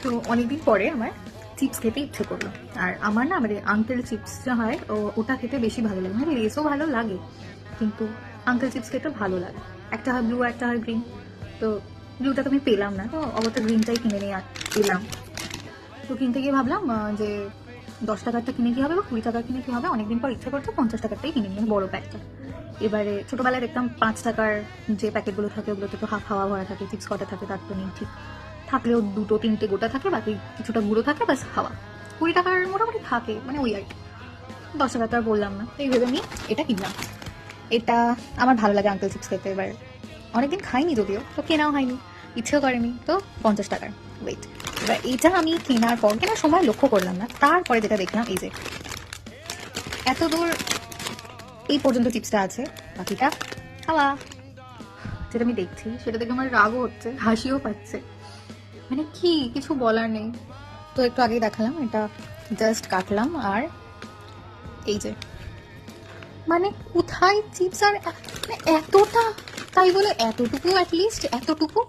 তো অনেকদিন পরে আমার চিপস খেতে ইচ্ছে করলো। আর আমার না আমাদের আঙ্কেল চিপস যা হয় ওটা খেতে বেশি ভালো লাগে। মানে লেসও ভালো লাগে, কিন্তু আঙ্কেল চিপস খেতে ভালো লাগে। একটা হয় ব্লু, একটা হয় গ্রিন। তো ব্লুটা তো আমি পেলাম না, তো অবশ্যই গ্রিনটাই কিনে নিয়ে এলাম। তো কিনতে গিয়ে ভাবলাম যে 10 টাকারটা কিনে কি হবে বা 20 টাকার কিনে কি হবে। অনেকদিন পর ইচ্ছা করছে 50 টাকারটাই কিনে নিয়ে, বড় প্যাকটা। এবারে ছোটবেলায় দেখতাম 5 টাকার যে প্যাকেটগুলো থাকে ওগুলোতে তো হাফ হাওয়া ভরা থাকে, চিপস কটা থাকে তার তো নেই ঠিক। থাকলেও 2-3টে গোটা থাকে, বাকি কিছুটা গুঁড়ো থাকে, ব্যাস হাওয়া। 20 টাকার মোটামুটি থাকে, মানে ওই আর কি। 10 টাকা তো আর বললাম না, এই ভেবে নিয়ে এটা কিনলাম। এটা আমার ভালো লাগে আঙ্কেল চিপস খেতে। এবার অনেকদিন খাইনি যদিও, তো কেনাও হয়নি, ইচ্ছেও করেনি, তো 50 টাকার। ওয়েট, এবার এটা আমি কেনার পর কেনার সময় লক্ষ্য করলাম না, তারপরে যেটা দেখলাম এই যে এত দূর এই পর্যন্ত চিপসটা আছে, বাকিটা হাওয়া। যেটা আমি দেখছি সেটা দেখে আমার রাগও হচ্ছে, হাসিও পাচ্ছে। মানে কি কিছু বলার নেই। তো একটু আগেই দেখালাম, এটা জাস্ট কাটলাম আর এই যে, মানে কোথায় চিপস আর মানে এতটা, তাই বলে এতটুকু, অ্যাটলিস্ট এতটুকু